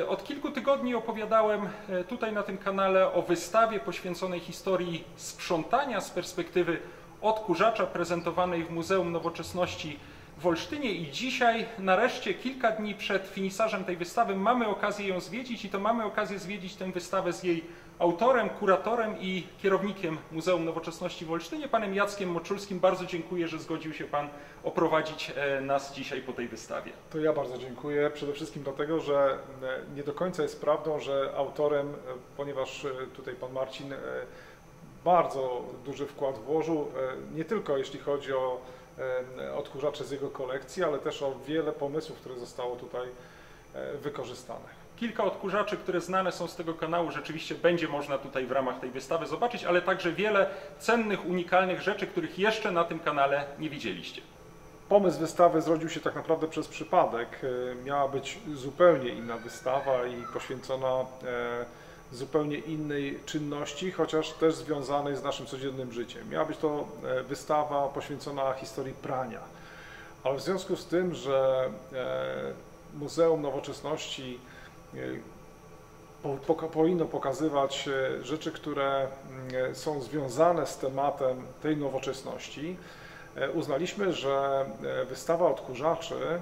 Od kilku tygodni opowiadałem tutaj na tym kanale o wystawie poświęconej historii sprzątania z perspektywy odkurzacza prezentowanej w Muzeum Nowoczesności w Olsztynie i dzisiaj, nareszcie kilka dni przed finisażem tej wystawy, mamy okazję ją zwiedzić i to mamy okazję zwiedzić tę wystawę z jej autorem, kuratorem i kierownikiem Muzeum Nowoczesności w Olsztynie, panem Jackiem Moczulskim. Bardzo dziękuję, że zgodził się pan oprowadzić nas dzisiaj po tej wystawie. To ja bardzo dziękuję, przede wszystkim dlatego, że nie do końca jest prawdą, że autorem, ponieważ tutaj pan Marcin bardzo duży wkład włożył, nie tylko jeśli chodzi o odkurzacze z jego kolekcji, ale też o wiele pomysłów, które zostało tutaj wykorzystane. Kilka odkurzaczy, które znane są z tego kanału, rzeczywiście będzie można tutaj w ramach tej wystawy zobaczyć, ale także wiele cennych, unikalnych rzeczy, których jeszcze na tym kanale nie widzieliście. Pomysł wystawy zrodził się tak naprawdę przez przypadek. Miała być zupełnie inna wystawa i poświęcona zupełnie innej czynności, chociaż też związanej z naszym codziennym życiem. Miała być to wystawa poświęcona historii prania, ale w związku z tym, że Muzeum Nowoczesności powinno pokazywać rzeczy, które są związane z tematem tej nowoczesności, uznaliśmy, że wystawa odkurzaczy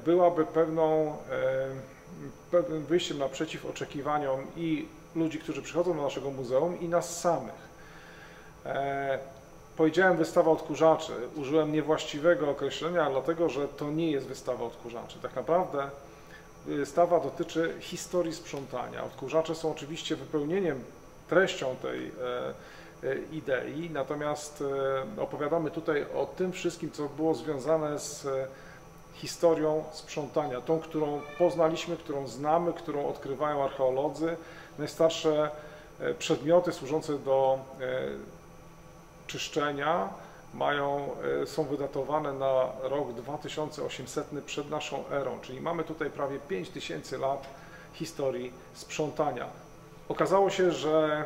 byłaby pewnym wyjściem naprzeciw oczekiwaniom i ludzi, którzy przychodzą do naszego muzeum, i nas samych. Powiedziałem wystawa odkurzaczy, użyłem niewłaściwego określenia, dlatego że to nie jest wystawa odkurzaczy. Tak naprawdę wystawa dotyczy historii sprzątania. Odkurzacze są oczywiście wypełnieniem, treścią tej idei, natomiast opowiadamy tutaj o tym wszystkim, co było związane z historią sprzątania, tą, którą poznaliśmy, którą znamy, którą odkrywają archeolodzy. Najstarsze przedmioty służące do czyszczenia są wydatowane na rok 2800 przed naszą erą, czyli mamy tutaj prawie 5000 lat historii sprzątania. Okazało się, że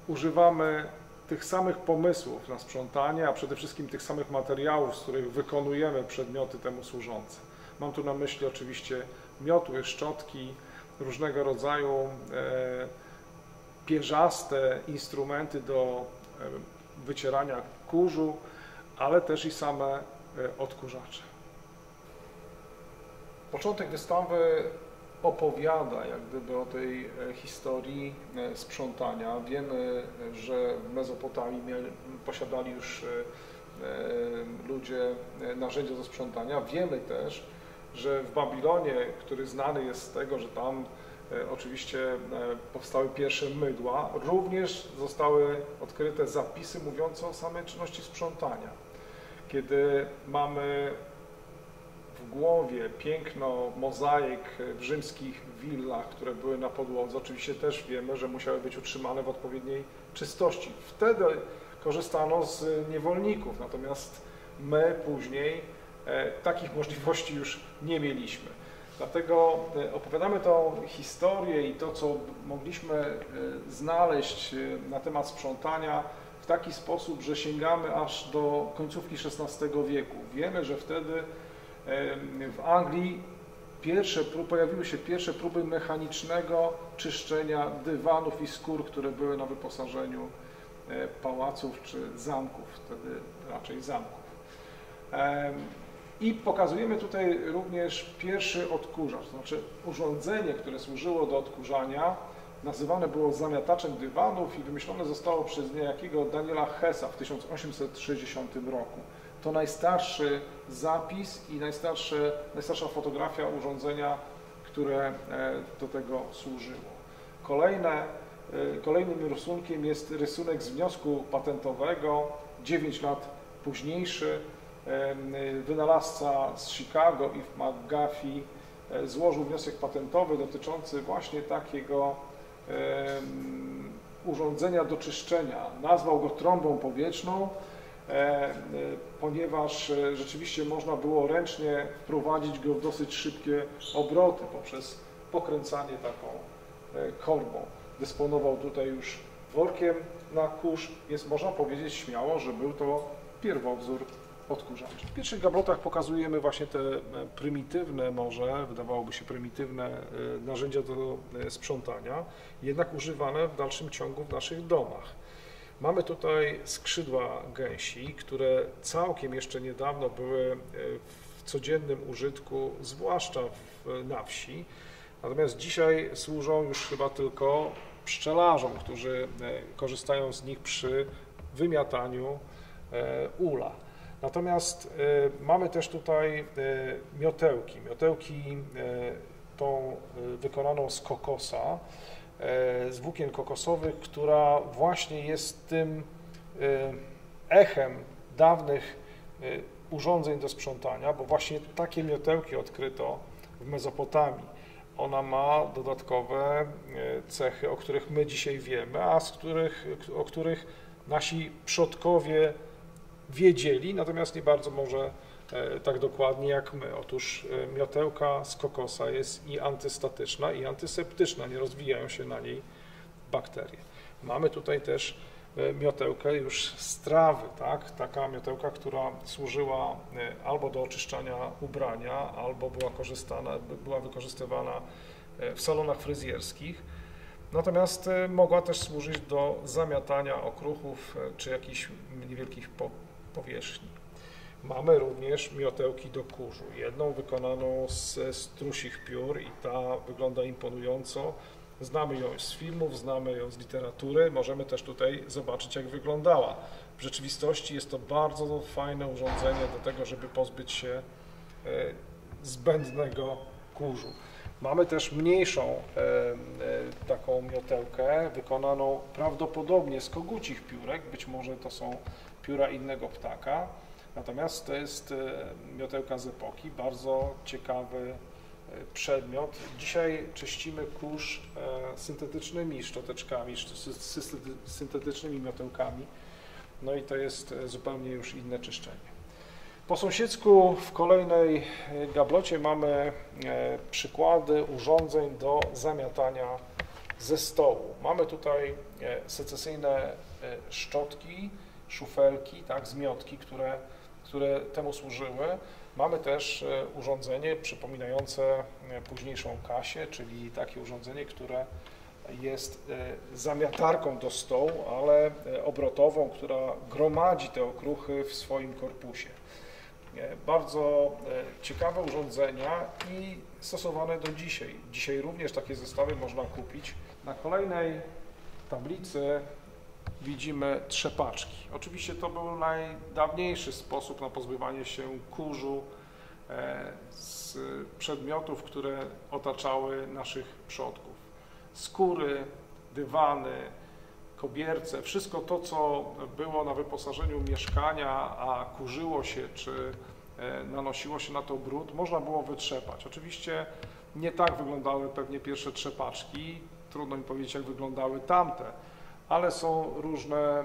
używamy tych samych pomysłów na sprzątanie, a przede wszystkim tych samych materiałów, z których wykonujemy przedmioty temu służące. Mam tu na myśli oczywiście miotły, szczotki, różnego rodzaju pierzaste instrumenty do wycierania kurzu, ale też i same odkurzacze. Początek wystawy opowiada jak gdyby o tej historii sprzątania. Wiemy, że w Mezopotamii posiadali już ludzie narzędzia do sprzątania. Wiemy też, że w Babilonie, który znany jest z tego, że tam oczywiście powstały pierwsze mydła, również zostały odkryte zapisy mówiące o samej czynności sprzątania. Kiedy mamy w głowie piękno mozaik w rzymskich willach, które były na podłodze, oczywiście też wiemy, że musiały być utrzymane w odpowiedniej czystości. Wtedy korzystano z niewolników, natomiast my później takich możliwości już nie mieliśmy. Dlatego opowiadamy tą historię i to, co mogliśmy znaleźć na temat sprzątania w taki sposób, że sięgamy aż do końcówki XVI wieku. Wiemy, że wtedy w Anglii pojawiły się pierwsze próby mechanicznego czyszczenia dywanów i skór, które były na wyposażeniu pałaców czy zamków, wtedy raczej zamków. I pokazujemy tutaj również pierwszy odkurzacz, to znaczy urządzenie, które służyło do odkurzania, nazywane było zamiataczem dywanów i wymyślone zostało przez niejakiego Daniela Hessa w 1860 roku. To najstarszy zapis i najstarsza fotografia urządzenia, które do tego służyło. Kolejnym rysunkiem jest rysunek z wniosku patentowego, 9 lat późniejszy. Wynalazca z Chicago, Yves McGuffey, złożył wniosek patentowy dotyczący właśnie takiego urządzenia do czyszczenia. Nazwał go trąbą powietrzną, ponieważ rzeczywiście można było ręcznie wprowadzić go w dosyć szybkie obroty poprzez pokręcanie taką korbą. Dysponował tutaj już workiem na kurz, więc można powiedzieć śmiało, że był to pierwowzór odkurzaczy. W pierwszych gablotach pokazujemy właśnie te prymitywne, może wydawałoby się prymitywne narzędzia do sprzątania, jednak używane w dalszym ciągu w naszych domach. Mamy tutaj skrzydła gęsi, które całkiem jeszcze niedawno były w codziennym użytku, zwłaszcza na wsi, natomiast dzisiaj służą już chyba tylko pszczelarzom, którzy korzystają z nich przy wymiataniu ula. Natomiast mamy też tutaj miotełki. Miotełki tą wykonaną z kokosa, z włókien kokosowych, która właśnie jest tym echem dawnych urządzeń do sprzątania, bo właśnie takie miotełki odkryto w Mezopotamii. Ona ma dodatkowe cechy, o których my dzisiaj wiemy, a o których nasi przodkowie wiedzieli, natomiast nie bardzo może tak dokładnie jak my. Otóż miotełka z kokosa jest i antystatyczna, i antyseptyczna, nie rozwijają się na niej bakterie. Mamy tutaj też miotełkę już z trawy, tak? Taka miotełka, która służyła albo do oczyszczania ubrania, albo była wykorzystywana w salonach fryzjerskich. Natomiast mogła też służyć do zamiatania okruchów czy jakichś niewielkich powierzchni. Mamy również miotełki do kurzu. Jedną wykonaną ze strusich piór i ta wygląda imponująco. Znamy ją z filmów, znamy ją z literatury. Możemy też tutaj zobaczyć, jak wyglądała. W rzeczywistości jest to bardzo fajne urządzenie do tego, żeby pozbyć się zbędnego kurzu. Mamy też mniejszą taką miotełkę, wykonaną prawdopodobnie z kogucich piórek, być może to są pióra innego ptaka, natomiast to jest miotełka z epoki, bardzo ciekawy przedmiot. Dzisiaj czyścimy kurz syntetycznymi szczoteczkami, syntetycznymi miotełkami, no i to jest zupełnie już inne czyszczenie. Po sąsiedzku w kolejnej gablocie mamy przykłady urządzeń do zamiatania ze stołu. Mamy tutaj secesyjne szczotki, szufelki, tak, zmiotki, które temu służyły. Mamy też urządzenie przypominające późniejszą kasię, czyli takie urządzenie, które jest zamiatarką do stołu, ale obrotową, która gromadzi te okruchy w swoim korpusie. Bardzo ciekawe urządzenia i stosowane do dzisiaj. Dzisiaj również takie zestawy można kupić. Na kolejnej tablicy widzimy trzepaczki. Oczywiście to był najdawniejszy sposób na pozbywanie się kurzu z przedmiotów, które otaczały naszych przodków. Skóry, dywany, kobierce, wszystko to, co było na wyposażeniu mieszkania, a kurzyło się, czy nanosiło się na to brud, można było wytrzepać. Oczywiście nie tak wyglądały pewnie pierwsze trzepaczki, trudno mi powiedzieć, jak wyglądały tamte, ale są różne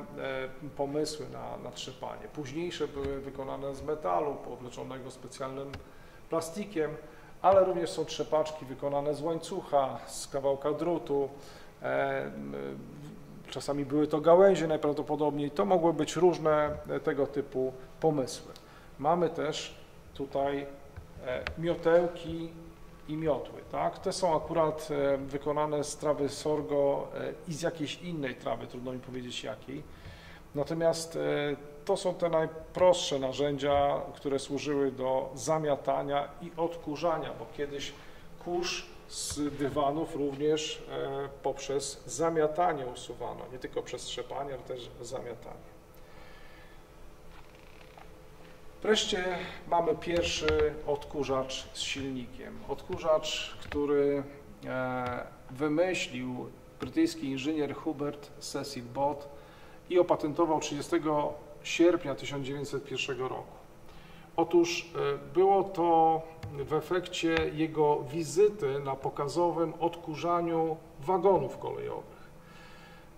pomysły na trzepanie. Późniejsze były wykonane z metalu, powleczonego specjalnym plastikiem, ale również są trzepaczki wykonane z łańcucha, z kawałka drutu. Czasami były to gałęzie najprawdopodobniej. To mogły być różne tego typu pomysły. Mamy też tutaj miotełki i miotły. Tak? Te są akurat wykonane z trawy sorgo i z jakiejś innej trawy, trudno mi powiedzieć jakiej. Natomiast to są te najprostsze narzędzia, które służyły do zamiatania i odkurzania, bo kiedyś kurz z dywanów również poprzez zamiatanie usuwano, nie tylko przez trzepanie, ale też zamiatanie. Wreszcie mamy pierwszy odkurzacz z silnikiem. Odkurzacz, który wymyślił brytyjski inżynier Hubert Cecil Bott i opatentował 30 sierpnia 1901 roku. Otóż było to w efekcie jego wizyty na pokazowym odkurzaniu wagonów kolejowych.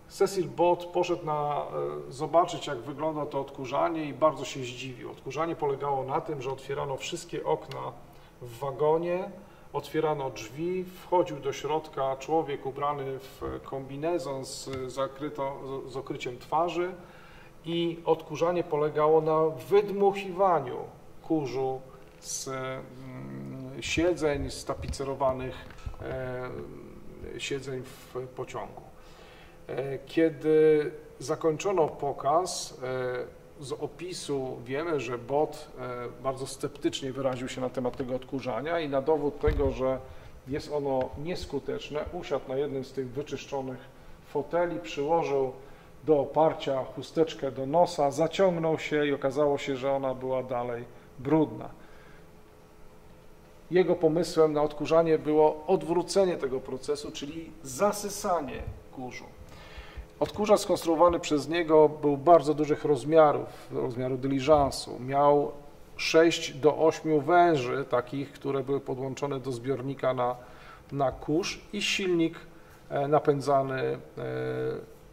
Cecil Bott poszedł zobaczyć, jak wygląda to odkurzanie i bardzo się zdziwił. Odkurzanie polegało na tym, że otwierano wszystkie okna w wagonie, otwierano drzwi, wchodził do środka człowiek ubrany w kombinezon z okryciem twarzy i odkurzanie polegało na wydmuchiwaniu kurzu z siedzeń, z tapicerowanych siedzeń w pociągu. Kiedy zakończono pokaz, z opisu wiemy, że Bot bardzo sceptycznie wyraził się na temat tego odkurzania i na dowód tego, że jest ono nieskuteczne, usiadł na jednym z tych wyczyszczonych foteli, przyłożył do oparcia chusteczkę do nosa, zaciągnął się i okazało się, że ona była dalej brudna. Jego pomysłem na odkurzanie było odwrócenie tego procesu, czyli zasysanie kurzu. Odkurzacz skonstruowany przez niego był bardzo dużych rozmiarów, rozmiaru dyliżansu. Miał 6 do 8 węży, takich, które były podłączone do zbiornika na kurz i silnik napędzany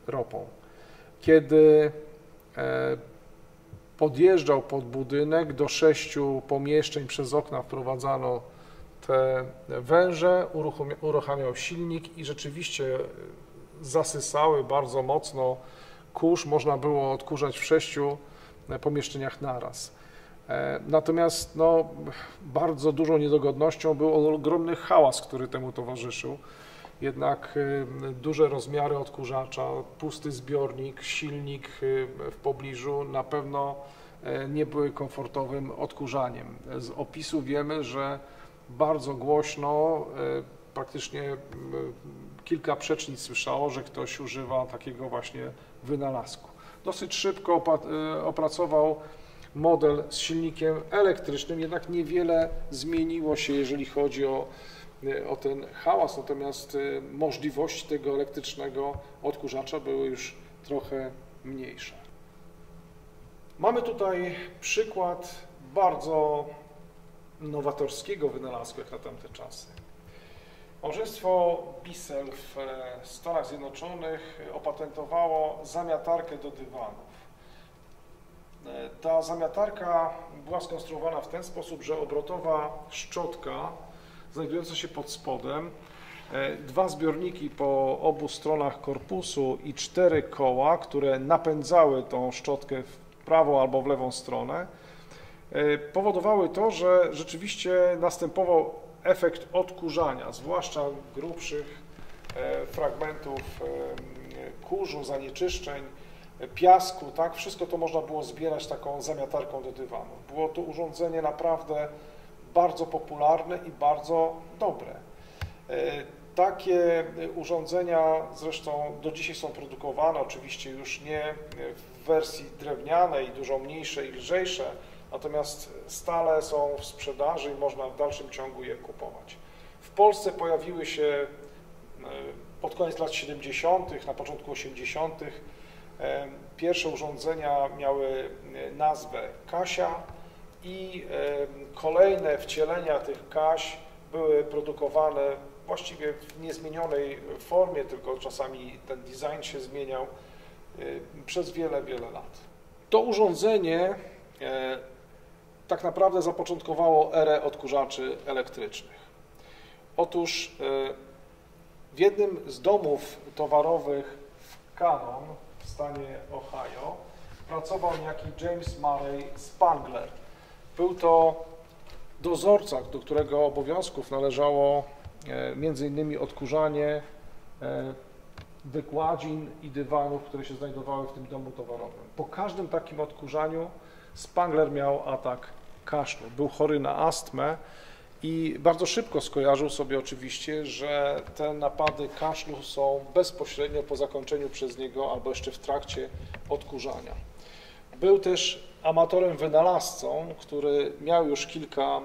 ropą. Kiedy podjeżdżał pod budynek, do 6 pomieszczeń przez okna wprowadzano te węże, uruchamiał silnik i rzeczywiście zasysały bardzo mocno kurz. Można było odkurzać w 6 pomieszczeniach naraz. Natomiast bardzo dużą niedogodnością był ogromny hałas, który temu towarzyszył. Jednak duże rozmiary odkurzacza, pusty zbiornik, silnik w pobliżu na pewno nie były komfortowym odkurzaniem. Z opisu wiemy, że bardzo głośno, praktycznie kilka przecznic słyszało, że ktoś używa takiego właśnie wynalazku. Dosyć szybko opracował model z silnikiem elektrycznym, jednak niewiele zmieniło się, jeżeli chodzi o ten hałas, natomiast możliwości tego elektrycznego odkurzacza były już trochę mniejsze. Mamy tutaj przykład bardzo nowatorskiego wynalazku jak na tamte czasy. Małżeństwo Bissell w Stanach Zjednoczonych opatentowało zamiatarkę do dywanów. Ta zamiatarka była skonstruowana w ten sposób, że obrotowa szczotka znajdująca się pod spodem, 2 zbiorniki po obu stronach korpusu i 4 koła, które napędzały tą szczotkę w prawą albo w lewą stronę, powodowały to, że rzeczywiście następował efekt odkurzania, zwłaszcza grubszych fragmentów kurzu, zanieczyszczeń, piasku, tak? Wszystko to można było zbierać taką zamiatarką do dywanu. Było to urządzenie naprawdę bardzo popularne i bardzo dobre. Takie urządzenia zresztą do dzisiaj są produkowane, oczywiście już nie w wersji drewnianej, dużo mniejsze i lżejsze, natomiast stale są w sprzedaży i można w dalszym ciągu je kupować. W Polsce pojawiły się pod koniec lat 70., na początku 80. Pierwsze urządzenia miały nazwę Kasia i kolejne wcielenia tych Kaś były produkowane właściwie w niezmienionej formie, tylko czasami ten design się zmieniał przez wiele, wiele lat. To urządzenie tak naprawdę zapoczątkowało erę odkurzaczy elektrycznych. Otóż w jednym z domów towarowych w Cannon w stanie Ohio pracował niejaki James Murray Spangler. Był to dozorca, do którego obowiązków należało m.in. odkurzanie wykładzin i dywanów, które się znajdowały w tym domu towarowym. Po każdym takim odkurzaniu Spangler miał atak kaszlu. Był chory na astmę i bardzo szybko skojarzył sobie oczywiście, że te napady kaszlu są bezpośrednio po zakończeniu przez niego albo jeszcze w trakcie odkurzania. Był też amatorem wynalazcą, który miał już kilka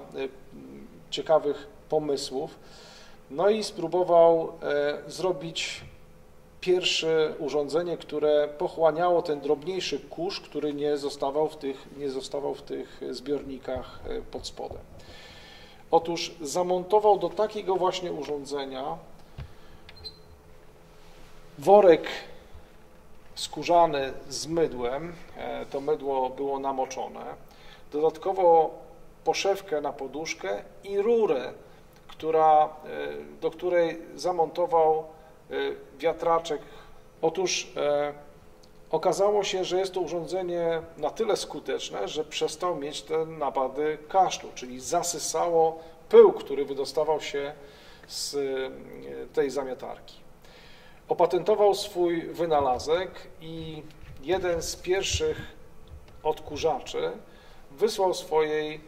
ciekawych pomysłów, no i spróbował zrobić pierwsze urządzenie, które pochłaniało ten drobniejszy kurz, który nie zostawał w tych zbiornikach pod spodem. Otóż zamontował do takiego właśnie urządzenia worek skórzany z mydłem, to mydło było namoczone, dodatkowo poszewkę na poduszkę i rurę, do której zamontował wiatraczek. Otóż Okazało się, że jest to urządzenie na tyle skuteczne, że przestał mieć te napady kaszlu, czyli zasysało pył, który wydostawał się z tej zamiatarki. Opatentował swój wynalazek i jeden z pierwszych odkurzaczy wysłał swojej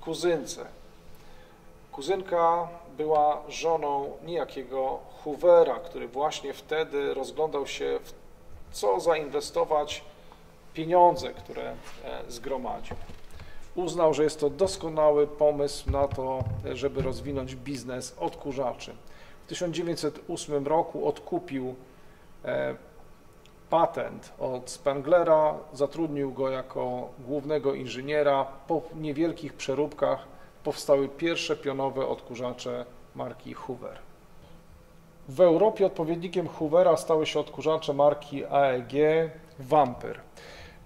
kuzynce. Kuzynka była żoną niejakiego Hoovera, który właśnie wtedy rozglądał się, w co zainwestować pieniądze, które zgromadził. Uznał, że jest to doskonały pomysł na to, żeby rozwinąć biznes odkurzaczy. W 1908 roku odkupił patent od Spenglera, zatrudnił go jako głównego inżyniera. Po niewielkich przeróbkach powstały pierwsze pionowe odkurzacze marki Hoover. W Europie odpowiednikiem Hoovera stały się odkurzacze marki AEG Vampyr.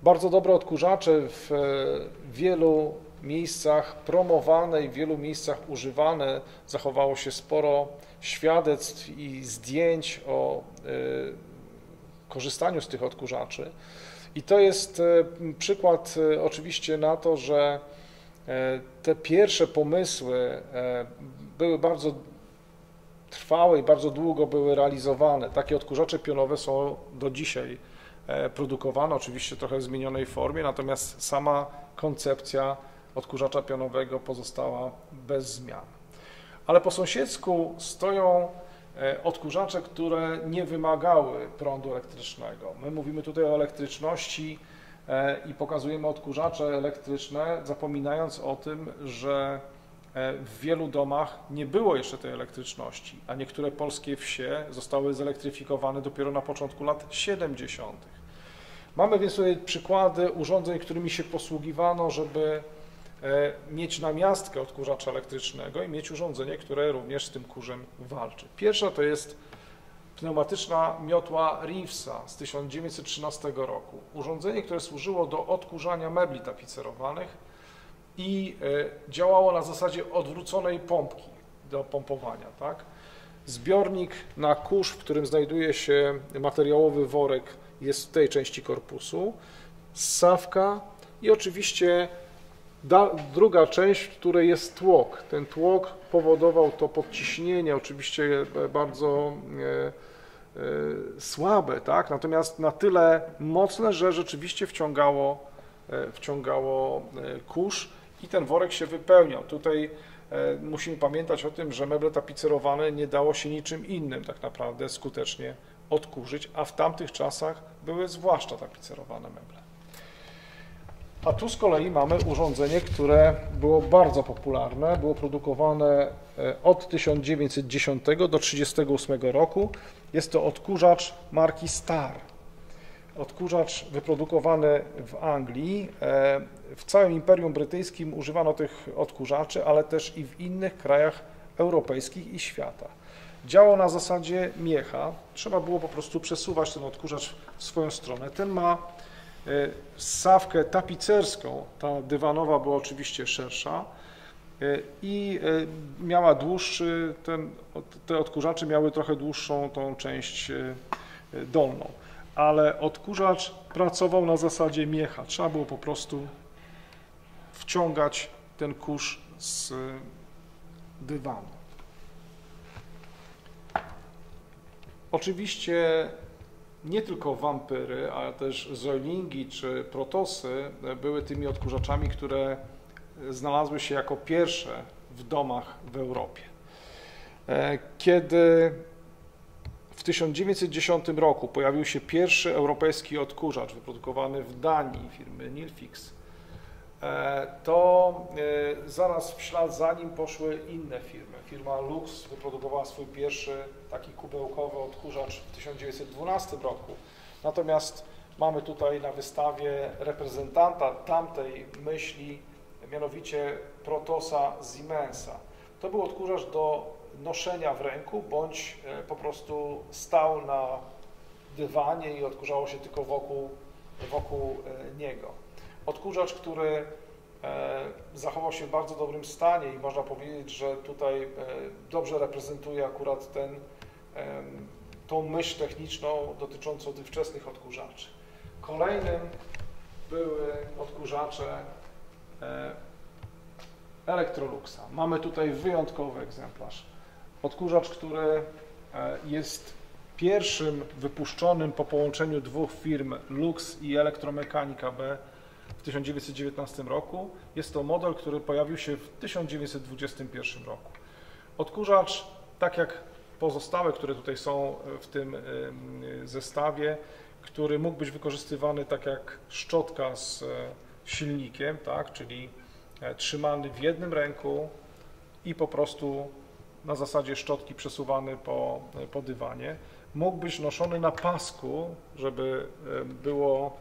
Bardzo dobre odkurzacze, w wielu miejscach promowane i w wielu miejscach używane. Zachowało się sporo świadectw i zdjęć o korzystaniu z tych odkurzaczy. I to jest przykład oczywiście na to, że te pierwsze pomysły były bardzo trwałe i bardzo długo były realizowane. Takie odkurzacze pionowe są do dzisiaj produkowane, oczywiście trochę w zmienionej formie, natomiast sama koncepcja odkurzacza pionowego pozostała bez zmian. Ale po sąsiedzku stoją odkurzacze, które nie wymagały prądu elektrycznego. My mówimy tutaj o elektryczności i pokazujemy odkurzacze elektryczne, zapominając o tym, że w wielu domach nie było jeszcze tej elektryczności, a niektóre polskie wsie zostały zelektryfikowane dopiero na początku lat 70. Mamy więc tutaj przykłady urządzeń, którymi się posługiwano, żeby mieć namiastkę odkurzacza elektrycznego i mieć urządzenie, które również z tym kurzem walczy. Pierwsza to jest pneumatyczna miotła Reevesa z 1913 roku. Urządzenie, które służyło do odkurzania mebli tapicerowanych i działało na zasadzie odwróconej pompki do pompowania. Tak? Zbiornik na kurz, w którym znajduje się materiałowy worek, jest w tej części korpusu, ssawka i oczywiście druga część, w której jest tłok. Ten tłok powodował to podciśnienie, oczywiście bardzo słabe, tak? Natomiast na tyle mocne, że rzeczywiście wciągało kurz i ten worek się wypełniał. Tutaj musimy pamiętać o tym, że meble tapicerowane nie dało się niczym innym tak naprawdę skutecznie odkurzyć, a w tamtych czasach były zwłaszcza tapicerowane meble. A tu z kolei mamy urządzenie, które było bardzo popularne, było produkowane od 1910 do 1938 roku. Jest to odkurzacz marki Star. Odkurzacz wyprodukowany w Anglii. W całym Imperium Brytyjskim używano tych odkurzaczy, ale też i w innych krajach europejskich i świata. Działał na zasadzie miecha. Trzeba było po prostu przesuwać ten odkurzacz w swoją stronę. Ten ma ssawkę tapicerską, ta dywanowa była oczywiście szersza i miała dłuższy, te odkurzacze miały trochę dłuższą tą część dolną, ale odkurzacz pracował na zasadzie miecha. Trzeba było po prostu wciągać ten kurz z dywanu. Oczywiście nie tylko Vampyry, ale też Zoilingi czy Protosy były tymi odkurzaczami, które znalazły się jako pierwsze w domach w Europie. Kiedy w 1910 roku pojawił się pierwszy europejski odkurzacz wyprodukowany w Danii firmy Nilfisk, to zaraz w ślad za nim poszły inne firmy. Firma Lux wyprodukowała swój pierwszy taki kubełkowy odkurzacz w 1912 roku. Natomiast mamy tutaj na wystawie reprezentanta tamtej myśli, mianowicie Protosa Siemensa. To był odkurzacz do noszenia w ręku, bądź po prostu stał na dywanie i odkurzało się tylko wokół niego. Odkurzacz, który zachował się w bardzo dobrym stanie i można powiedzieć, że tutaj dobrze reprezentuje akurat tą myśl techniczną dotyczącą tych wczesnych odkurzaczy. Kolejnym były odkurzacze Electroluxa. Mamy tutaj wyjątkowy egzemplarz. Odkurzacz, który jest pierwszym wypuszczonym po połączeniu dwóch firm Lux i Elektromechanika B w 1919 roku. Jest to model, który pojawił się w 1921 roku. Odkurzacz, tak jak pozostałe, które tutaj są w tym zestawie, który mógł być wykorzystywany tak jak szczotka z silnikiem, tak, czyli trzymany w jednym ręku i po prostu na zasadzie szczotki przesuwany po dywanie. Mógł być noszony na pasku, żeby było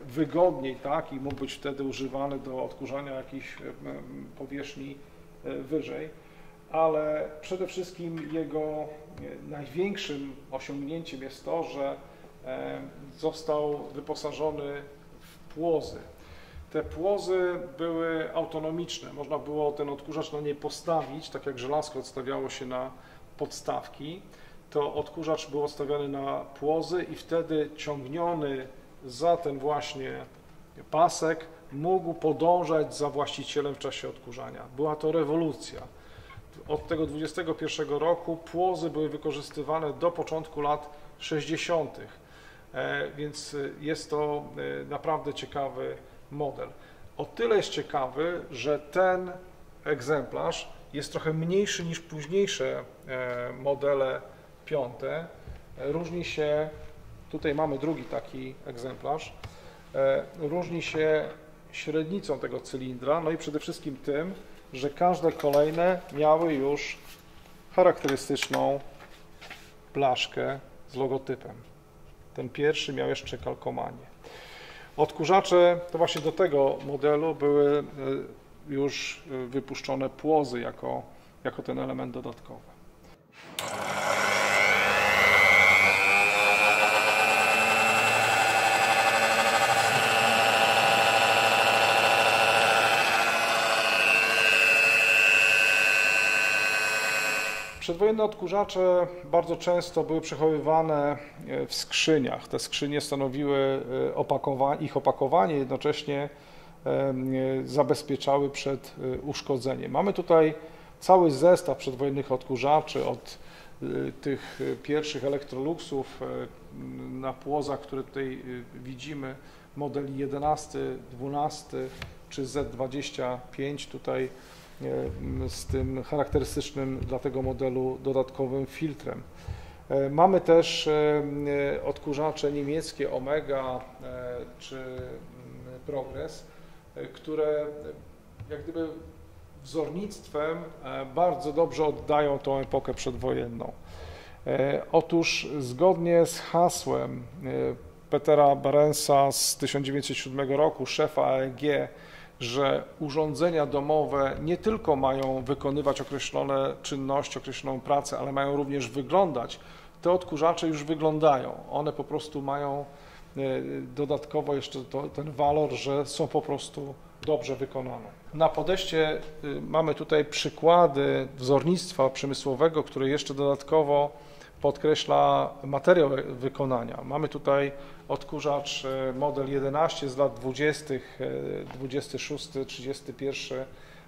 wygodniej, tak, i mógł być wtedy używany do odkurzania jakichś powierzchni wyżej, ale przede wszystkim jego największym osiągnięciem jest to, że został wyposażony w płozy. Te płozy były autonomiczne, można było ten odkurzacz na nie postawić, tak jak żelazko odstawiało się na podstawki, to odkurzacz był odstawiony na płozy i wtedy ciągniony za ten właśnie pasek mógł podążać za właścicielem w czasie odkurzania. Była to rewolucja. Od tego 21 roku płozy były wykorzystywane do początku lat 60., więc jest to naprawdę ciekawy model. O tyle jest ciekawy, że ten egzemplarz jest trochę mniejszy niż późniejsze modele piąte. Różni się, tutaj mamy drugi taki egzemplarz, różni się średnicą tego cylindra, no i przede wszystkim tym, że każde kolejne miały już charakterystyczną blaszkę z logotypem. Ten pierwszy miał jeszcze kalkomanię. Odkurzacze, to właśnie do tego modelu były już wypuszczone płozy jako ten element dodatkowy. Przedwojenne odkurzacze bardzo często były przechowywane w skrzyniach. Te skrzynie stanowiły ich opakowanie, jednocześnie zabezpieczały przed uszkodzeniem. Mamy tutaj cały zestaw przedwojennych odkurzaczy, od tych pierwszych Electroluxów na płozach, które tutaj widzimy, modeli 11, 12 czy Z25 tutaj z tym charakterystycznym dla tego modelu dodatkowym filtrem. Mamy też odkurzacze niemieckie Omega czy Progress, które jak gdyby wzornictwem bardzo dobrze oddają tą epokę przedwojenną. Otóż zgodnie z hasłem Petera Berensa z 1907 roku, szefa AEG, że urządzenia domowe nie tylko mają wykonywać określone czynności, określoną pracę, ale mają również wyglądać. Te odkurzacze już wyglądają. One po prostu mają dodatkowo jeszcze ten walor, że są po prostu dobrze wykonane. Na podejście mamy tutaj przykłady wzornictwa przemysłowego, które jeszcze dodatkowo podkreśla materiał wykonania. Mamy tutaj odkurzacz model 11 z lat 20., 26, 31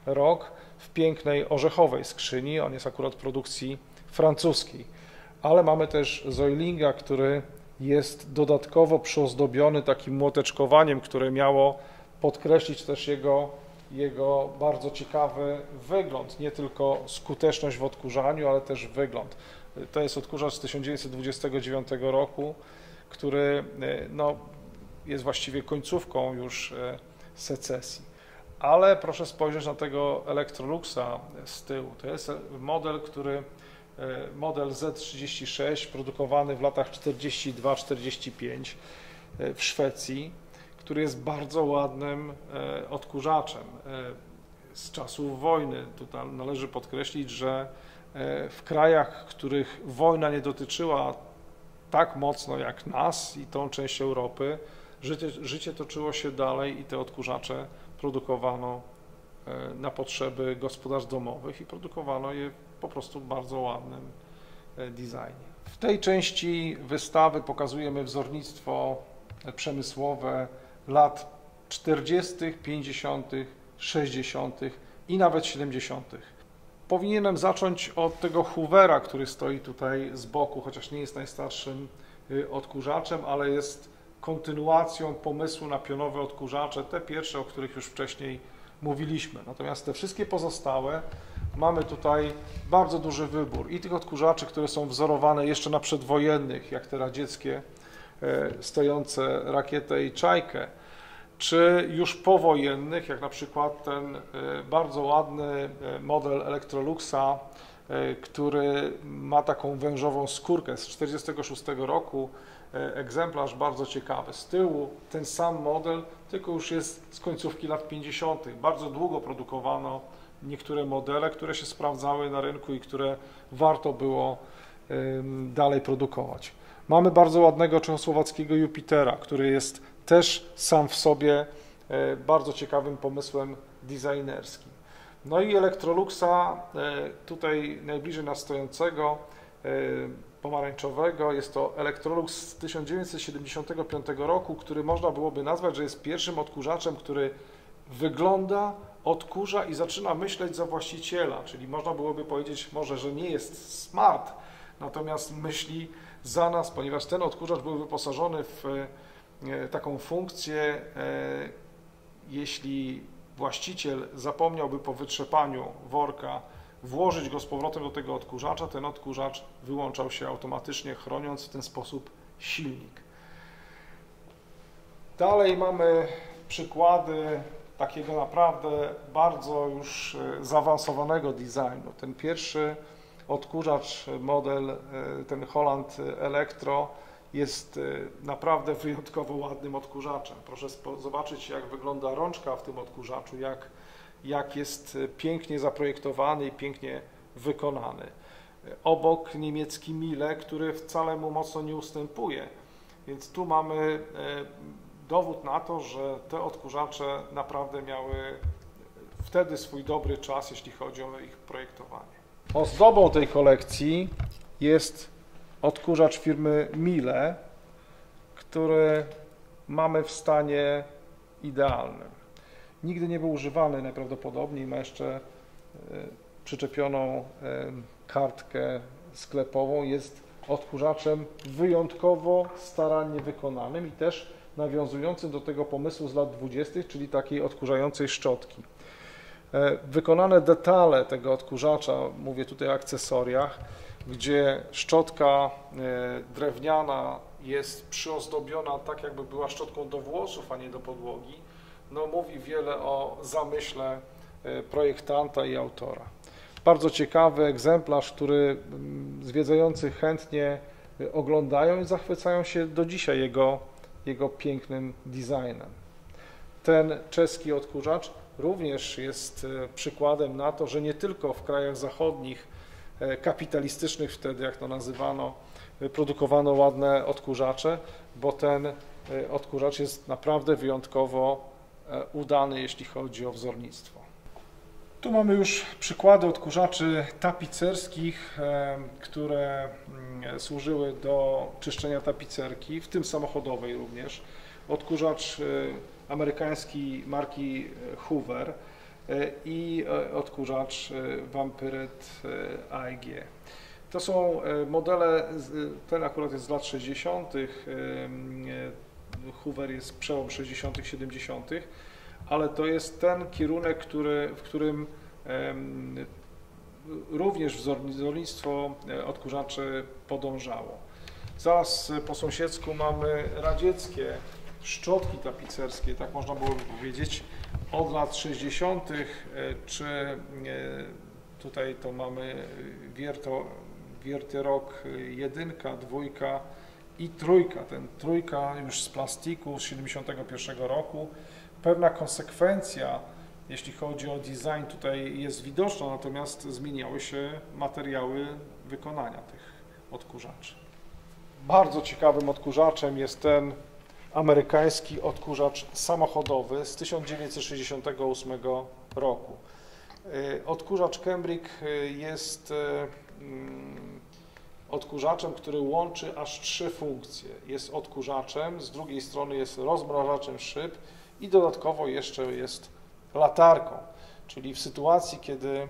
rok w pięknej orzechowej skrzyni. On jest akurat produkcji francuskiej. Ale mamy też Zoilinga, który jest dodatkowo przyozdobiony takim młoteczkowaniem, które miało podkreślić też jego bardzo ciekawy wygląd, nie tylko skuteczność w odkurzaniu, ale też wygląd. To jest odkurzacz z 1929 roku, który no, jest właściwie końcówką już secesji. Ale proszę spojrzeć na tego Electroluxa z tyłu. To jest model, model Z36, produkowany w latach 42-45 w Szwecji, który jest bardzo ładnym odkurzaczem z czasów wojny. Tutaj należy podkreślić, że w krajach, których wojna nie dotyczyła tak mocno jak nas i tą część Europy, życie toczyło się dalej i te odkurzacze produkowano na potrzeby gospodarstw domowych i produkowano je po prostu w bardzo ładnym designie. W tej części wystawy pokazujemy wzornictwo przemysłowe lat 40., 50., 60. i nawet 70. Powinienem zacząć od tego Hoovera, który stoi tutaj z boku, chociaż nie jest najstarszym odkurzaczem, ale jest kontynuacją pomysłu na pionowe odkurzacze, te pierwsze, o których już wcześniej mówiliśmy. Natomiast te wszystkie pozostałe mamy tutaj bardzo duży wybór i tych odkurzaczy, które są wzorowane jeszcze na przedwojennych, jak te radzieckie stojące Rakietę i Czajkę, czy już powojennych, jak na przykład ten bardzo ładny model Electroluxa, który ma taką wężową skórkę z 1946 roku, egzemplarz bardzo ciekawy. Z tyłu ten sam model, tylko już jest z końcówki lat 50. Bardzo długo produkowano niektóre modele, które się sprawdzały na rynku i które warto było dalej produkować. Mamy bardzo ładnego czechosłowackiego Jupitera, który jest też sam w sobie bardzo ciekawym pomysłem designerskim. No i Electroluxa, tutaj najbliżej nas stojącego, pomarańczowego, jest to Electrolux z 1975 roku, który można byłoby nazwać, że jest pierwszym odkurzaczem, który wygląda, odkurza i zaczyna myśleć za właściciela, czyli można byłoby powiedzieć może, że nie jest smart, natomiast myśli za nas, ponieważ ten odkurzacz był wyposażony w taką funkcję, jeśli właściciel zapomniałby po wytrzepaniu worka włożyć go z powrotem do tego odkurzacza, ten odkurzacz wyłączał się automatycznie, chroniąc w ten sposób silnik. Dalej mamy przykłady takiego naprawdę bardzo już zaawansowanego designu. Ten pierwszy odkurzacz, model, ten Holland Electro, jest naprawdę wyjątkowo ładnym odkurzaczem. Proszę zobaczyć, jak wygląda rączka w tym odkurzaczu, jak jest pięknie zaprojektowany i pięknie wykonany. Obok niemiecki Miele, który wcale mu mocno nie ustępuje. Więc tu mamy dowód na to, że te odkurzacze naprawdę miały wtedy swój dobry czas, jeśli chodzi o ich projektowanie. Ozdobą tej kolekcji jest odkurzacz firmy Miele, który mamy w stanie idealnym. Nigdy nie był używany najprawdopodobniej, ma jeszcze przyczepioną kartkę sklepową, jest odkurzaczem wyjątkowo starannie wykonanym i też nawiązującym do tego pomysłu z lat 20., czyli takiej odkurzającej szczotki. Wykonane detale tego odkurzacza, mówię tutaj o akcesoriach, gdzie szczotka drewniana jest przyozdobiona tak, jakby była szczotką do włosów, a nie do podłogi, no mówi wiele o zamyśle projektanta i autora. Bardzo ciekawy egzemplarz, który zwiedzający chętnie oglądają i zachwycają się do dzisiaj jego pięknym designem. Ten czeski odkurzacz również jest przykładem na to, że nie tylko w krajach zachodnich, kapitalistycznych wtedy, jak to nazywano, produkowano ładne odkurzacze, bo ten odkurzacz jest naprawdę wyjątkowo udany, jeśli chodzi o wzornictwo. Tu mamy już przykłady odkurzaczy tapicerskich, które służyły do czyszczenia tapicerki, w tym samochodowej również. Odkurzacz amerykański marki Hoover i odkurzacz Vampyret AEG. To są modele, ten akurat jest z lat 60., Hoover jest przełom 60., 70., ale to jest ten kierunek, w którym również wzornictwo odkurzaczy podążało. Zaraz po sąsiedzku mamy radzieckie szczotki tapicerskie, tak można byłoby powiedzieć, od lat 60., czy tutaj to mamy Wierterok 1, 2 i 3. Ten 3 już z plastiku z 71 roku. Pewna konsekwencja, jeśli chodzi o design, tutaj jest widoczna, natomiast zmieniały się materiały wykonania tych odkurzaczy. Bardzo ciekawym odkurzaczem jest ten amerykański odkurzacz samochodowy z 1968 roku. Odkurzacz Cambric jest odkurzaczem, który łączy aż 3 funkcje. Jest odkurzaczem, z drugiej strony jest rozmrażaczem szyb i dodatkowo jeszcze jest latarką, czyli w sytuacji, kiedy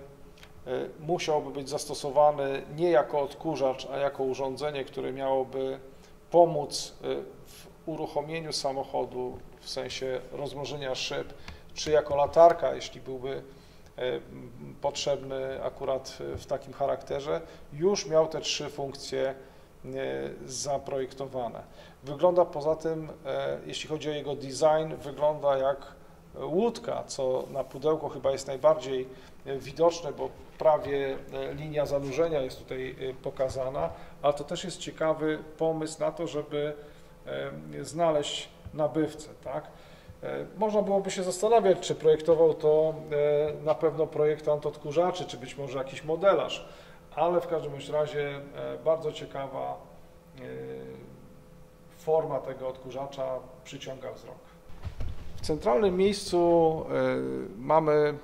musiałby być zastosowany nie jako odkurzacz, a jako urządzenie, które miałoby pomóc w uruchomieniu samochodu w sensie rozmrożenia szyb, czy jako latarka, jeśli byłby potrzebny akurat w takim charakterze, już miał te 3 funkcje zaprojektowane. Wygląda poza tym, jeśli chodzi o jego design, wygląda jak łódka, co na pudełku chyba jest najbardziej widoczne, bo prawie linia zanurzenia jest tutaj pokazana, ale to też jest ciekawy pomysł na to, żeby znaleźć nabywcę, tak? Można byłoby się zastanawiać, czy projektował to na pewno projektant odkurzaczy, czy być może jakiś modelarz, ale w każdym razie bardzo ciekawa forma tego odkurzacza przyciąga wzrok. W centralnym miejscu mamy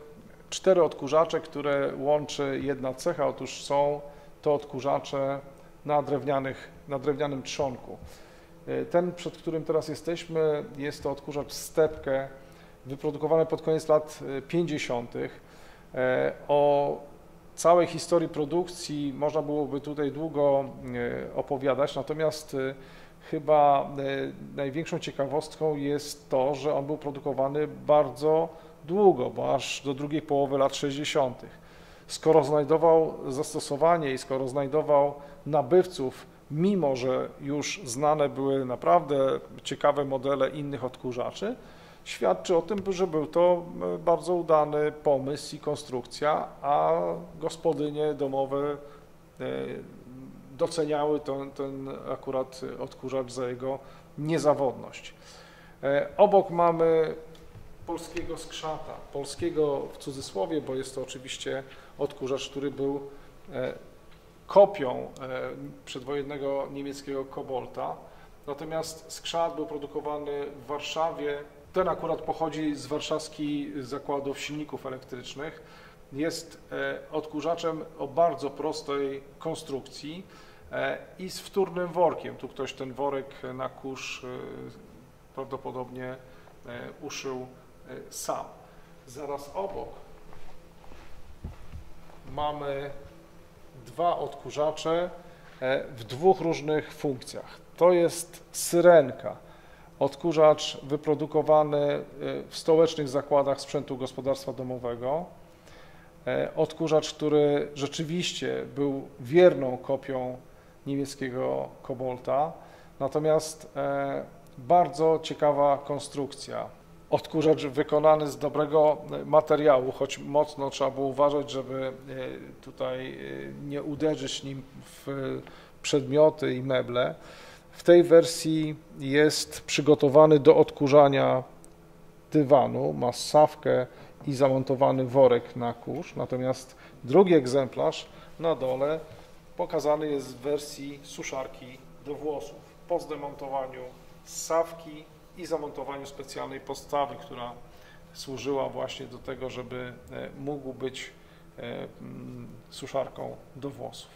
4 odkurzacze, które łączy jedna cecha. Otóż są to odkurzacze na drewnianym trzonku. Ten, przed którym teraz jesteśmy, jest to odkurzacz Stepke, wyprodukowany pod koniec lat 50. O całej historii produkcji można byłoby tutaj długo opowiadać, natomiast chyba największą ciekawostką jest to, że on był produkowany bardzo długo, bo aż do drugiej połowy lat 60. Skoro znajdował zastosowanie i skoro znajdował nabywców, mimo że już znane były naprawdę ciekawe modele innych odkurzaczy, świadczy o tym, że był to bardzo udany pomysł i konstrukcja, a gospodynie domowe doceniały ten akurat odkurzacz za jego niezawodność. Obok mamy polskiego skrzata, polskiego w cudzysłowie, bo jest to oczywiście odkurzacz, który był kopią przedwojennego niemieckiego Kobolta, natomiast skrzat był produkowany w Warszawie. Ten akurat pochodzi z warszawskich zakładów silników elektrycznych. Jest odkurzaczem o bardzo prostej konstrukcji i z wtórnym workiem. Tu ktoś ten worek na kurz prawdopodobnie uszył sam. Zaraz obok mamy 2 odkurzacze w 2 różnych funkcjach. To jest syrenka, odkurzacz wyprodukowany w stołecznych zakładach sprzętu gospodarstwa domowego. Odkurzacz, który rzeczywiście był wierną kopią niemieckiego Kobolta, natomiast bardzo ciekawa konstrukcja. Odkurzacz wykonany z dobrego materiału, choć mocno trzeba było uważać, żeby tutaj nie uderzyć nim w przedmioty i meble. W tej wersji jest przygotowany do odkurzania dywanu, ma ssawkę i zamontowany worek na kurz, natomiast drugi egzemplarz na dole pokazany jest w wersji suszarki do włosów po zdemontowaniu ssawki i zamontowaniu specjalnej podstawy, która służyła właśnie do tego, żeby mógł być suszarką do włosów.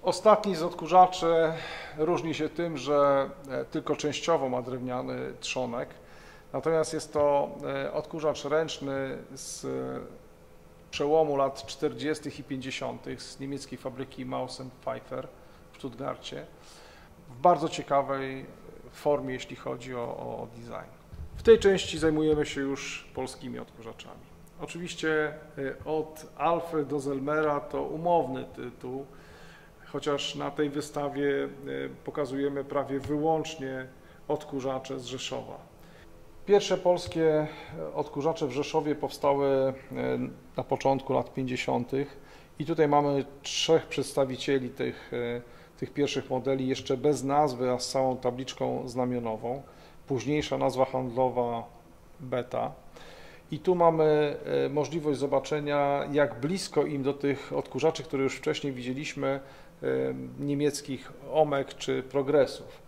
Ostatni z odkurzaczy różni się tym, że tylko częściowo ma drewniany trzonek, natomiast jest to odkurzacz ręczny z przełomu lat 40. i 50. z niemieckiej fabryki Mausen Pfeiffer w Stuttgarcie w bardzo ciekawej formie, jeśli chodzi o design. W tej części zajmujemy się już polskimi odkurzaczami. Oczywiście od Alfy do Zelmera to umowny tytuł, chociaż na tej wystawie pokazujemy prawie wyłącznie odkurzacze z Rzeszowa. Pierwsze polskie odkurzacze w Rzeszowie powstały na początku lat 50. i tutaj mamy 3 przedstawicieli tych pierwszych modeli, jeszcze bez nazwy, a z całą tabliczką znamionową. Późniejsza nazwa handlowa Beta. I tu mamy możliwość zobaczenia, jak blisko im do tych odkurzaczy, które już wcześniej widzieliśmy, niemieckich Omek czy Progressów.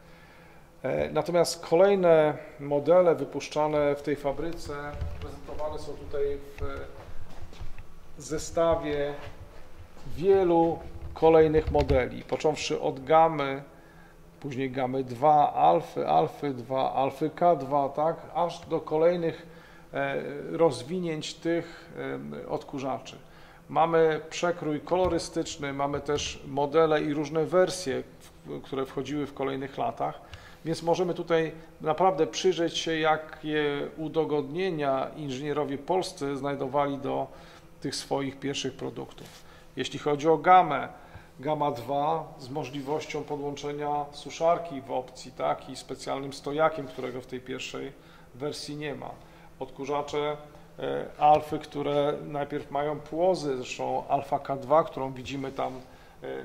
Natomiast kolejne modele wypuszczane w tej fabryce prezentowane są tutaj w zestawie wielu kolejnych modeli, począwszy od Gamy, później Gamy 2, Alfy 2, Alfy K2, tak, aż do kolejnych rozwinięć tych odkurzaczy. Mamy przekrój kolorystyczny, mamy też modele i różne wersje, które wchodziły w kolejnych latach, więc możemy tutaj naprawdę przyjrzeć się, jakie udogodnienia inżynierowie polscy znajdowali do tych swoich pierwszych produktów. Jeśli chodzi o Gamę, Gama 2 z możliwością podłączenia suszarki w opcji, tak, i specjalnym stojakiem, którego w tej pierwszej wersji nie ma. Odkurzacze Alfy, które najpierw mają płozy, zresztą Alfa K2, którą widzimy tam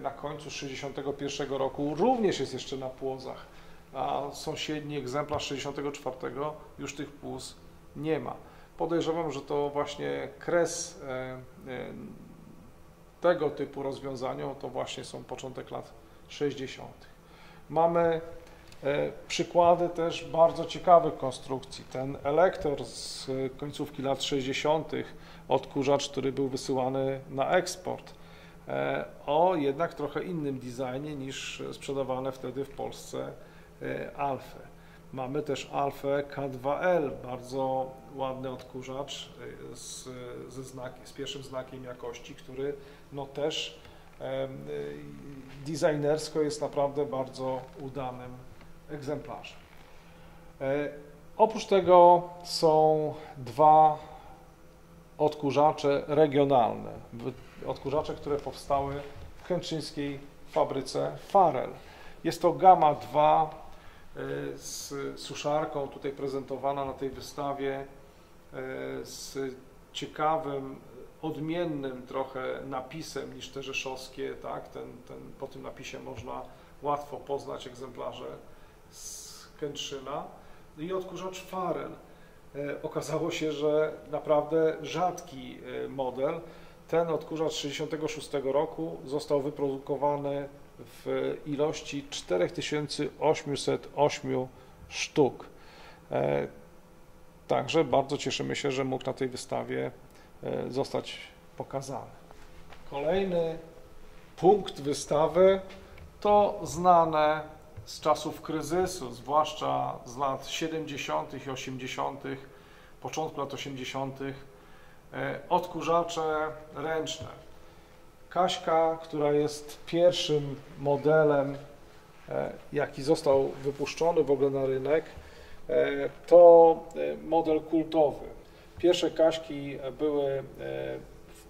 na końcu z 1961 roku, również jest jeszcze na płozach, a sąsiedni egzemplarz 1964 już tych płóz nie ma. Podejrzewam, że to właśnie kres tego typu rozwiązania to właśnie są początek lat 60. Mamy przykłady też bardzo ciekawych konstrukcji. Ten Elektor z końcówki lat 60., odkurzacz, który był wysyłany na eksport, o jednak trochę innym designie niż sprzedawane wtedy w Polsce Alfy. Mamy też Alfę K2L, bardzo ładny odkurzacz z pierwszym znakiem jakości, który no też designersko jest naprawdę bardzo udanym egzemplarzem. Oprócz tego są dwa odkurzacze regionalne, odkurzacze, które powstały w kętrzyńskiej fabryce Farel. Jest to Gama 2 z suszarką, tutaj prezentowana na tej wystawie, z ciekawym, odmiennym trochę napisem niż te rzeszowskie, tak? Po tym napisie można łatwo poznać egzemplarze z Kętrzyna. I odkurzacz Farel. Okazało się, że naprawdę rzadki model. Ten odkurzacz z 1966 roku został wyprodukowany w ilości 4808 sztuk. Także bardzo cieszymy się, że mógł na tej wystawie zostać pokazany. Kolejny punkt wystawy to znane z czasów kryzysu, zwłaszcza z lat 70. i 80., początku lat 80., odkurzacze ręczne. Kaśka, która jest pierwszym modelem, jaki został wypuszczony w ogóle na rynek, to model kultowy. Pierwsze Kaśki były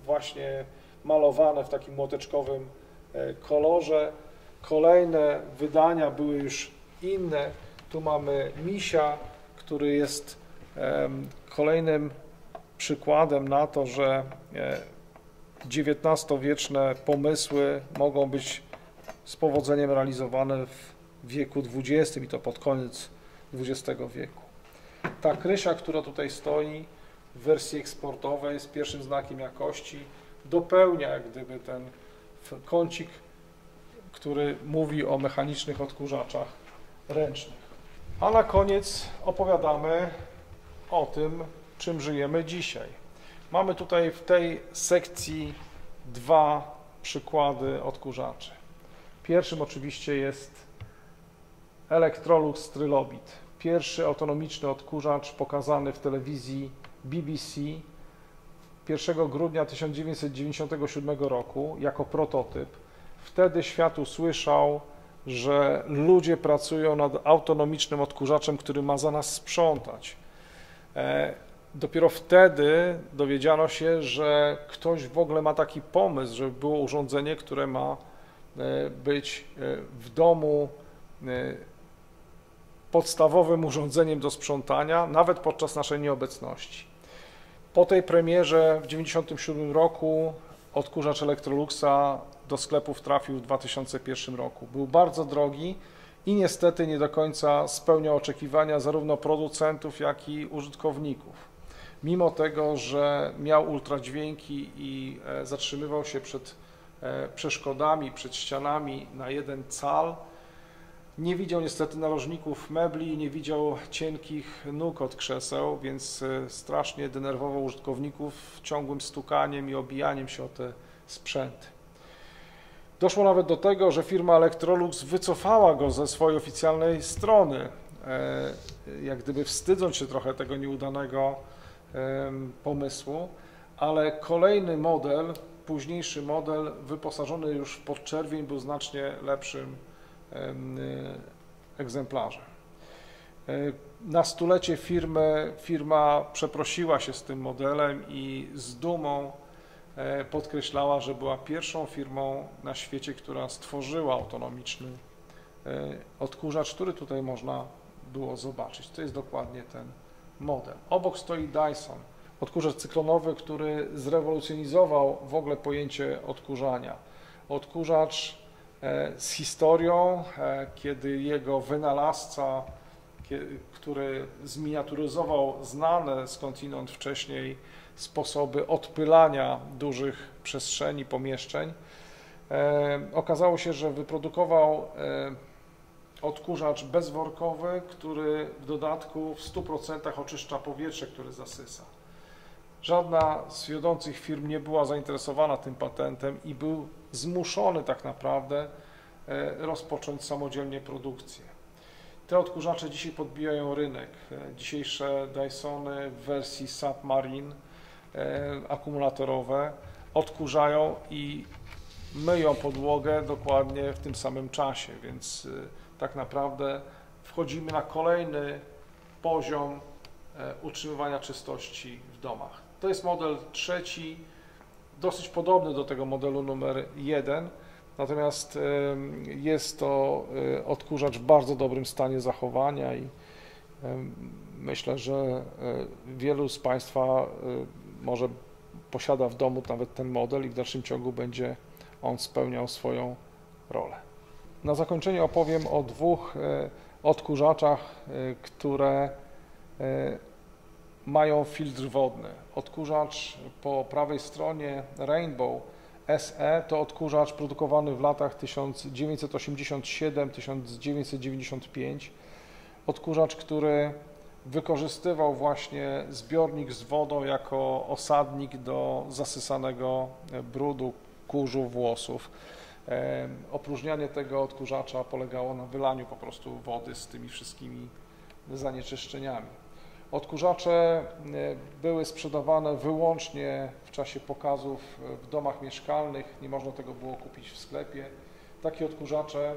właśnie malowane w takim młoteczkowym kolorze. Kolejne wydania były już inne. Tu mamy misia, który jest kolejnym przykładem na to, że XIX-wieczne pomysły mogą być z powodzeniem realizowane w wieku XX i to pod koniec XX wieku. Ta krysia, która tutaj stoi w wersji eksportowej z pierwszym znakiem jakości, dopełnia jak gdyby ten kącik, który mówi o mechanicznych odkurzaczach ręcznych. A na koniec opowiadamy o tym, czym żyjemy dzisiaj. Mamy tutaj w tej sekcji dwa przykłady odkurzaczy. Pierwszym oczywiście jest Electrolux Trilobit. Pierwszy autonomiczny odkurzacz pokazany w telewizji BBC 1 grudnia 1997 roku jako prototyp. Wtedy świat usłyszał, że ludzie pracują nad autonomicznym odkurzaczem, który ma za nas sprzątać. Dopiero wtedy dowiedziano się, że ktoś w ogóle ma taki pomysł, żeby było urządzenie, które ma być w domu podstawowym urządzeniem do sprzątania, nawet podczas naszej nieobecności. Po tej premierze w 1997 roku odkurzacz Electroluxa do sklepów trafił w 2001 roku. Był bardzo drogi i niestety nie do końca spełniał oczekiwania zarówno producentów, jak i użytkowników. mimo tego, że miał ultradźwięki i zatrzymywał się przed przeszkodami, przed ścianami na 1 cal, nie widział niestety narożników mebli, nie widział cienkich nóg od krzeseł, więc strasznie denerwował użytkowników ciągłym stukaniem i obijaniem się o te sprzęty. Doszło nawet do tego, że firma Electrolux wycofała go ze swojej oficjalnej strony, jak gdyby wstydząc się trochę tego nieudanego pomysłu, ale kolejny model, późniejszy model wyposażony już w podczerwień był znacznie lepszym egzemplarzem. Na stulecie firma przeprosiła się z tym modelem i z dumą podkreślała, że była pierwszą firmą na świecie, która stworzyła autonomiczny odkurzacz, który tutaj można było zobaczyć. To jest dokładnie ten model. Obok stoi Dyson, odkurzacz cyklonowy, który zrewolucjonizował w ogóle pojęcie odkurzania. Odkurzacz z historią, kiedy jego wynalazca, który zminiaturyzował znane skądinąd wcześniej sposoby odpylania dużych przestrzeni, pomieszczeń, okazało się, że wyprodukował odkurzacz bezworkowy, który w dodatku w 100% oczyszcza powietrze, które zasysa. Żadna z wiodących firm nie była zainteresowana tym patentem i był zmuszony tak naprawdę rozpocząć samodzielnie produkcję. Te odkurzacze dzisiaj podbijają rynek. Dzisiejsze Dysony w wersji Submarine akumulatorowe odkurzają i myją podłogę dokładnie w tym samym czasie, więc tak naprawdę wchodzimy na kolejny poziom utrzymywania czystości w domach. To jest model trzeci, dosyć podobny do tego modelu numer 1, natomiast jest to odkurzacz w bardzo dobrym stanie zachowania i myślę, że wielu z Państwa może posiada w domu nawet ten model i w dalszym ciągu będzie on spełniał swoją rolę. Na zakończenie opowiem o 2 odkurzaczach, które mają filtr wodny. Odkurzacz po prawej stronie Rainbow SE to odkurzacz produkowany w latach 1987-1995. Odkurzacz, który wykorzystywał właśnie zbiornik z wodą jako osadnik do zasysanego brudu, kurzu, włosów. Opróżnianie tego odkurzacza polegało na wylaniu po prostu wody z tymi wszystkimi zanieczyszczeniami. Odkurzacze były sprzedawane wyłącznie w czasie pokazów w domach mieszkalnych, nie można tego było kupić w sklepie. Takie odkurzacze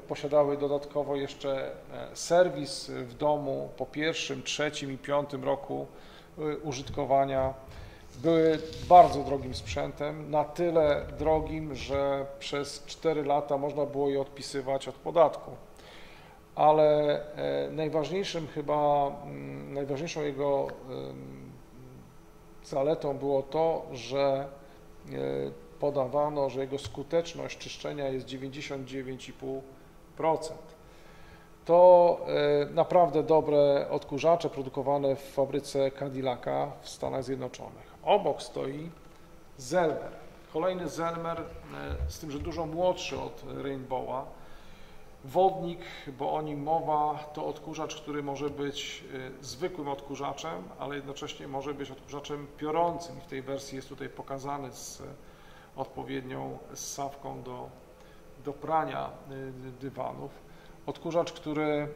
posiadały dodatkowo jeszcze serwis w domu po 1., 3. i 5. roku użytkowania. Były bardzo drogim sprzętem, na tyle drogim, że przez 4 lata można było je odpisywać od podatku. Ale najważniejszą jego zaletą było to, że podawano, że jego skuteczność czyszczenia jest 99,5%. To naprawdę dobre odkurzacze produkowane w fabryce Cadillaca w Stanach Zjednoczonych. Obok stoi Zelmer, kolejny Zelmer, z tym, że dużo młodszy od Rainbowa. Wodnik, bo o nim mowa, to odkurzacz, który może być zwykłym odkurzaczem, ale jednocześnie może być odkurzaczem piorącym. I w tej wersji jest tutaj pokazany z odpowiednią ssawką do prania dywanów. Odkurzacz, który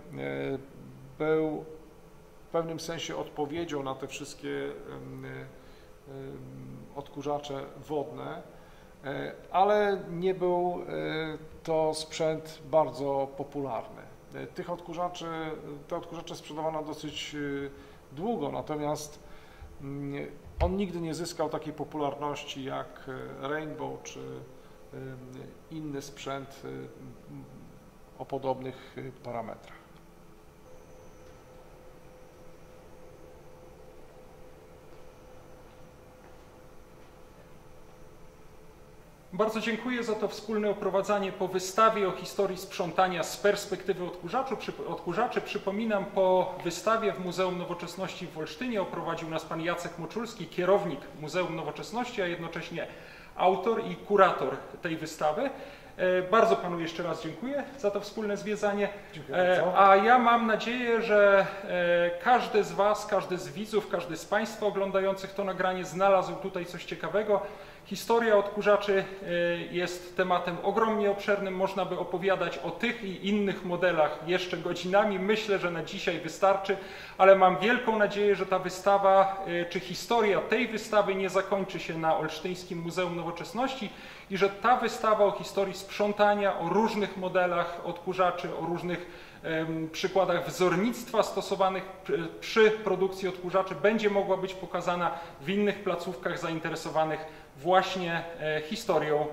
był w pewnym sensie odpowiedzią na te wszystkie odkurzacze wodne, ale nie był to sprzęt bardzo popularny. Te odkurzacze sprzedawano dosyć długo, natomiast on nigdy nie zyskał takiej popularności jak Rainbow czy inny sprzęt o podobnych parametrach. Bardzo dziękuję za to wspólne oprowadzanie po wystawie o historii sprzątania z perspektywy odkurzaczy. Przypominam, po wystawie w Muzeum Nowoczesności w Olsztynie oprowadził nas pan Jacek Moczulski, kierownik Muzeum Nowoczesności, a jednocześnie autor i kurator tej wystawy. Bardzo panu jeszcze raz dziękuję za to wspólne zwiedzanie. A ja mam nadzieję, że każdy z was, każdy z widzów, każdy z państwa oglądających to nagranie znalazł tutaj coś ciekawego. Historia odkurzaczy jest tematem ogromnie obszernym. Można by opowiadać o tych i innych modelach jeszcze godzinami. Myślę, że na dzisiaj wystarczy, ale mam wielką nadzieję, że ta wystawa, czy historia tej wystawy nie zakończy się na Olsztyńskim Muzeum Nowoczesności i że ta wystawa o historii sprzątania, o różnych modelach odkurzaczy, o różnych przykładach wzornictwa stosowanych przy produkcji odkurzaczy będzie mogła być pokazana w innych placówkach zainteresowanych właśnie historią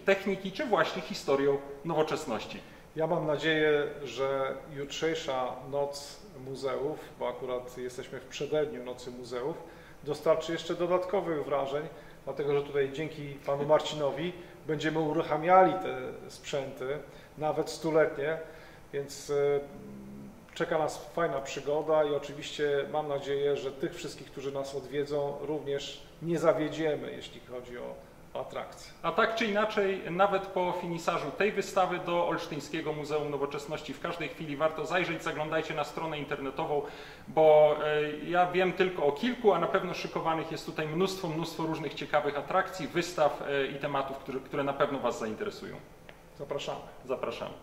techniki, czy właśnie historią nowoczesności. Ja mam nadzieję, że jutrzejsza Noc Muzeów, bo akurat jesteśmy w przededniu Nocy Muzeów, dostarczy jeszcze dodatkowych wrażeń, dlatego że tutaj dzięki panu Marcinowi będziemy uruchamiali te sprzęty, nawet 100-letnie, więc czeka nas fajna przygoda i oczywiście mam nadzieję, że tych wszystkich, którzy nas odwiedzą, również nie zawiedziemy, jeśli chodzi o atrakcje. A tak czy inaczej, nawet po finisarzu tej wystawy do Olsztyńskiego Muzeum Nowoczesności w każdej chwili warto zajrzeć, zaglądajcie na stronę internetową, bo ja wiem tylko o kilku, a na pewno szykowanych jest tutaj mnóstwo różnych ciekawych atrakcji, wystaw i tematów, które na pewno was zainteresują. Zapraszamy. Zapraszamy.